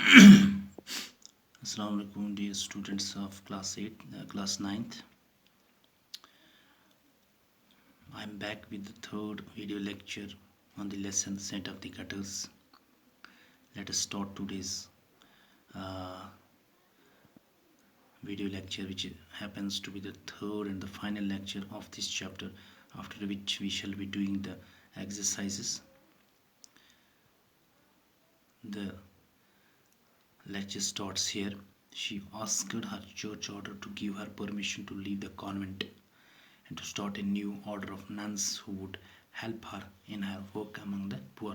Assalamu alaikum, dear students of class 9th. I am back with the third video lecture on the lesson Scent of the Gutters. Let us start today's video lecture, which happens to be the third and the final lecture of this chapter, after which we shall be doing the exercises. The lecture starts here. She asked her church order to give her permission to leave the convent and to start a new order of nuns who would help her in her work among the poor.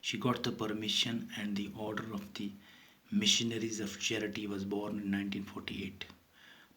She got the permission and the order of the Missionaries of Charity was born in 1948.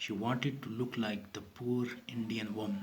She wanted to look like the poor Indian woman.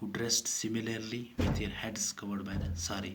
Who dressed similarly with their heads covered by the sari,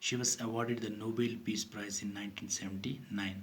She was awarded the Nobel Peace Prize in 1979.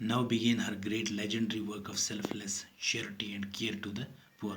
Now began her great legendary work of selfless charity and care to the poor.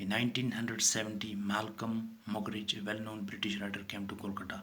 In 1970, Malcolm Muggeridge, a well-known British writer, came to Kolkata.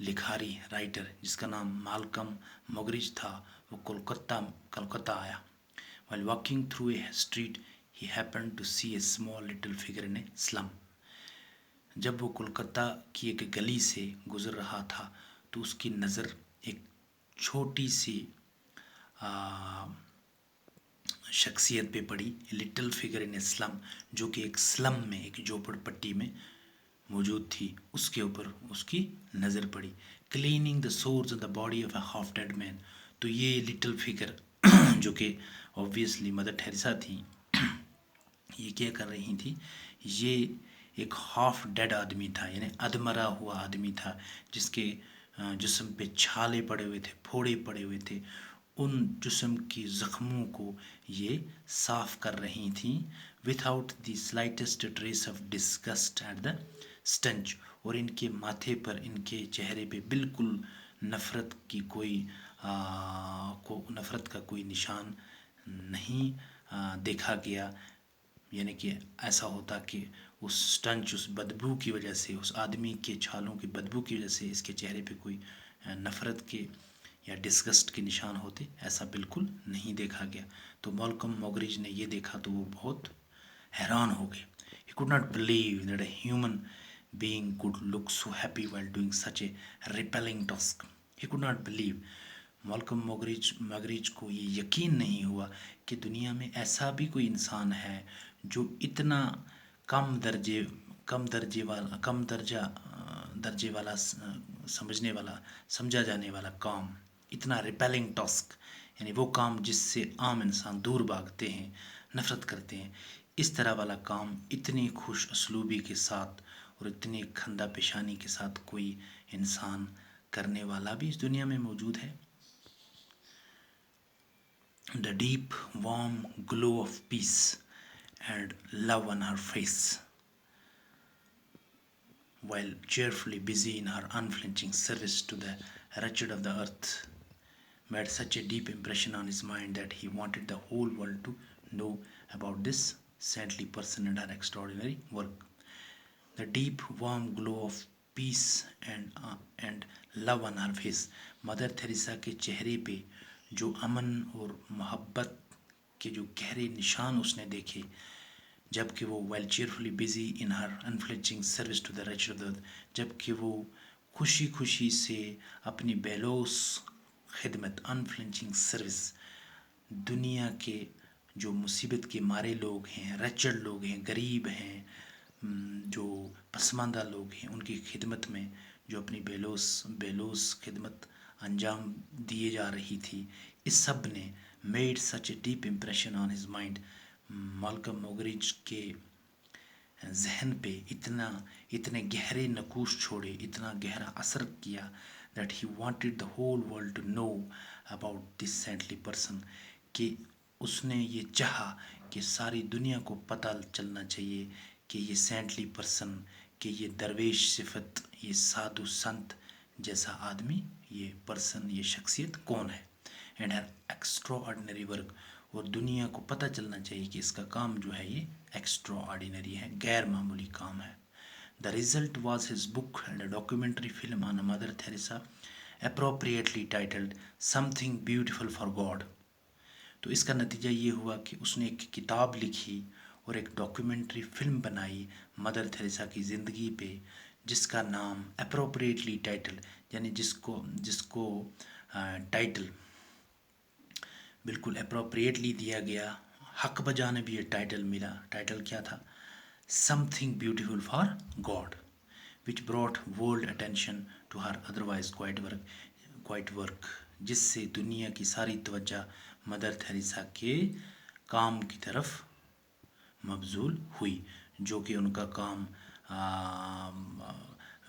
لکھاری writer جس کا نام مالکم موگریج تھا، وہ کولکتہ آیا. While walking through a street, he happened to see a small little figure in a slum. جب وہ کولکتہ کی ایک گلی سے گزر رہا تھا تو اس کی نظر ایک چھوٹی سی شخصیت پہ پڑی، لٹل فگر ان اسلم، جو کہ ایک سلم میں، ایک جھوپڑ پٹی میں موجود تھی. اس کے اوپر اس کی نظر پڑی. Cleaning the sores on the body of a half dead man. تو یہ لٹل فگر جو کہ آبویسلی مدر ٹھیریسا تھی، یہ کیا کر رہی تھی؟ یہ ایک ہاف ڈیڈ آدمی تھا، یعنی ادمرا ہوا آدمی تھا، جس کے جسم پہ چھالے پڑے ہوئے تھے، پھوڑے پڑے ہوئے تھے. ان جسم کی زخموں کو یہ صاف کر رہی تھیں without the slightest trace of disgust at the stench. اور ان کے ماتھے پر، ان کے چہرے پہ بالکل نفرت کی نفرت کا کوئی نشان نہیں دیکھا گیا. یعنی کہ ایسا ہوتا کہ اس سٹنچ، اس بدبو کی وجہ سے، اس آدمی کے چھالوں کی بدبو کی وجہ سے اس کے چہرے پہ کوئی نفرت کے یا ڈسگسٹ کے نشان ہوتے، ایسا بالکل نہیں دیکھا گیا. تو مالکم موگریج نے یہ دیکھا تو وہ بہت حیران ہو گئے. He could not believe that a human being could look so happy while doing such a repelling task. He could not believe. مالکم موگریج کو یہ یقین نہیں ہوا کہ دنیا میں ایسا بھی کوئی انسان ہے جو اتنا کم درجے والا سمجھا جانے والا کام، اتنا ریپیلنگ ٹاسک، یعنی وہ کام جس سے عام انسان دور بھاگتے ہیں، نفرت کرتے ہیں، اس طرح والا کام اتنی خوش اسلوبی کے ساتھ اور اتنی کھندہ پیشانی کے ساتھ کوئی انسان کرنے والا بھی اس دنیا میں موجود ہے. The deep warm glow of peace and love on her face, while cheerfully busy in her unflinching service to the wretched of the earth, made such a deep impression on his mind that he wanted the whole world to know about this saintly person and her extraordinary work. The deep warm glow of peace and love on her face. Mother Theresa کے چہرے پہ جو امن اور محبت کے جو گہرے نشان اس نے دیکھے، جب کہ وہ while cheerfully busy in her unflinching service to the wretched of the earth، جب کہ وہ خوشی خوشی سے اپنی بیلوس خدمت، unflinching service، دنیا کے جو مصیبت کے مارے لوگ ہیں، ریچڈ لوگ ہیں، غریب ہیں، جو پسماندہ لوگ ہیں، ان کی خدمت میں جو اپنی بیلوس خدمت انجام دیے جا رہی تھی، اس سب نے made such a deep impression on his mind. Malcolm Muggeridge کے ذہن پہ اتنے گہرے نقوش چھوڑے، اتنا گہرا اثر کیا that he wanted the whole world to know about this saintly person، کہ اس نے یہ چاہا کہ ساری دنیا کو پتہ چلنا چاہیے کہ یہ سینٹلی پرسن، کہ یہ درویش صفت، یہ سادھو سنت جیسا آدمی، یہ پرسن، یہ شخصیت کون ہے. And Hare extra ordinary work, اور دنیا کو پتہ چلنا چاہیے کہ اس کا کام جو ہے یہ ایکسٹرا آرڈینری ہے، غیر معمولی کام ہے. The result was his book and a documentary film on Mother Teresa, appropriately titled Something Beautiful for God. تو اس کا نتیجہ یہ ہوا کہ اس نے ایک کتاب لکھی اور ایک ڈاکیومنٹری فلم بنائی مدر تھیریسا کی زندگی پہ، جس کا نام اپروپریٹلی ٹائٹل، یعنی جس کو ٹائٹل بالکل اپروپریٹلی دیا گیا، حق بجانے بھی یہ ٹائٹل ملا. ٹائٹل کیا تھا؟ Something Beautiful for God, which brought world attention to her otherwise quiet work، جس سے دنیا کی ساری توجہ مدر تھیریسا کے کام کی طرف مبذول ہوئی، جو کہ ان کا کام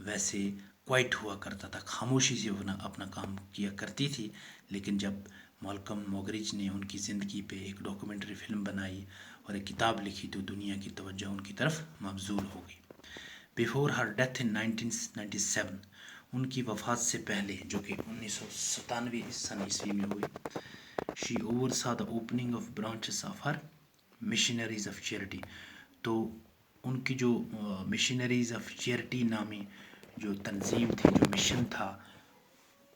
ویسے کوائٹ ہوا کرتا تھا، خاموشی سے اپنا کام کیا کرتی تھی. لیکن جب مالکم موگریج نے ان کی زندگی پہ ایک ڈاکومنٹری فلم بنائی اور ایک کتاب لکھی تو دنیا کی توجہ ان کی طرف مبذول ہو گئی. بیفور ہر ڈیتھ ان 1997، ان کی وفات سے پہلے جو کہ 1997 عیسوی میں ہوئی، شی اوور سا the opening of branches of her missionaries of charity. تو ان کی جو مشنریز آف چیریٹی نامی جو تنظیم تھی، جو مشن تھا،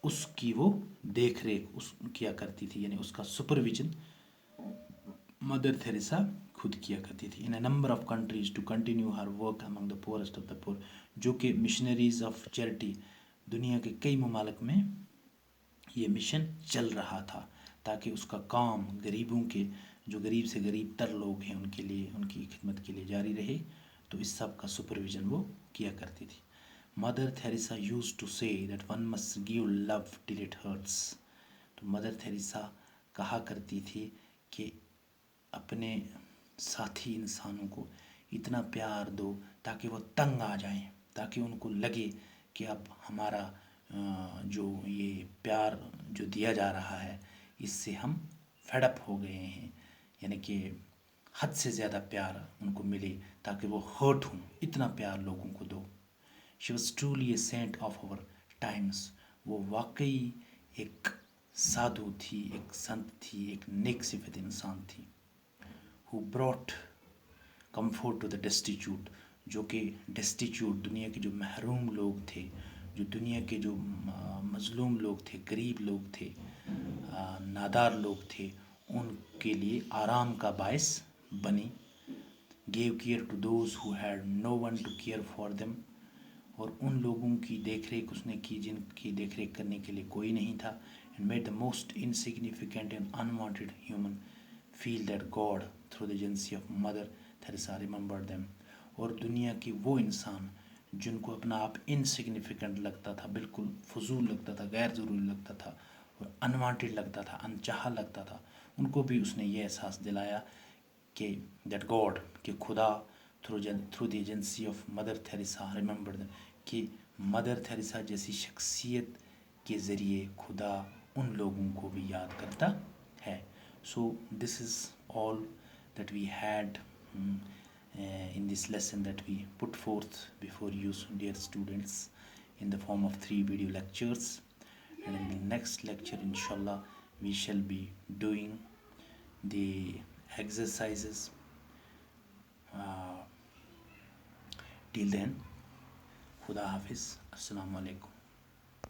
اس کی وہ دیکھ ریکھ اس کیا کرتی تھی، یعنی اس کا سپرویژن مدر تھیریسا خود کیا کرتی تھی. In a number of countries to continue her work among the poorest of the poor, جو کہ مشنریز آف چیریٹی، دنیا کے کئی ممالک میں یہ مشن چل رہا تھا تاکہ اس کا کام غریبوں کے، جو غریب سے غریب تر لوگ ہیں، ان کے لیے، ان کی خدمت کے لیے جاری رہے. تو اس سب کا سپرویژن وہ کیا کرتی تھی. Mother Teresa used to say that one must give love till it hurts. تو مدر تھیریسا کہا کرتی تھی کہ اپنے ساتھی انسانوں کو اتنا پیار دو تاکہ وہ تنگ آ جائیں، تاکہ ان کو لگے کہ اب ہمارا جو یہ پیار جو دیا جا رہا ہے اس سے ہم فیڈ اپ ہو گئے ہیں، یعنی کہ حد سے زیادہ پیار ان کو ملے تاکہ وہ ہرٹ ہوں. اتنا پیار لوگوں کو دو. She was truly a saint of our times. وہ واقعی ایک سادھو تھی، ایک سنت تھی، ایک نیک صفت انسان تھی. who brought comfort to the destitute، جو کہ ڈیسٹیچیوٹ، دنیا کے جو محروم لوگ تھے، جو دنیا کے جو مظلوم لوگ تھے، غریب لوگ تھے، نادار لوگ تھے، ان کے لیے آرام کا باعث بنی. gave care to those who had no one to care for them، اور ان لوگوں کی دیکھ ریکھ اس نے کی جن کی دیکھ ریکھ کرنے کے لیے کوئی نہیں تھا. and made the most insignificant and unwanted human feel that God through the agency of Mother Teresa remembered them. اور دنیا کے وہ انسان جن کو اپنا آپ انسگنیفیکنٹ لگتا تھا، بالکل فضول لگتا تھا، غیر ضروری لگتا تھا، اور انوانٹیڈ لگتا تھا، انچاہا لگتا تھا، ان کو بھی اس نے یہ احساس دلایا کہ دیٹ گاڈ، کہ خدا through the agency of mother Theresa remembered them، کہ مدر تھیریسا جیسی شخصیت کے ذریعے خدا ان لوگوں کو بھی یاد کرتا ہے. سو دس از all that we had in this lesson that we put forth before you, dear students, in the form of 3 video lectures. And in the next lecture, inshallah, we shall be doing the exercises. Till then, Khuda Hafiz. Assalamu alaikum.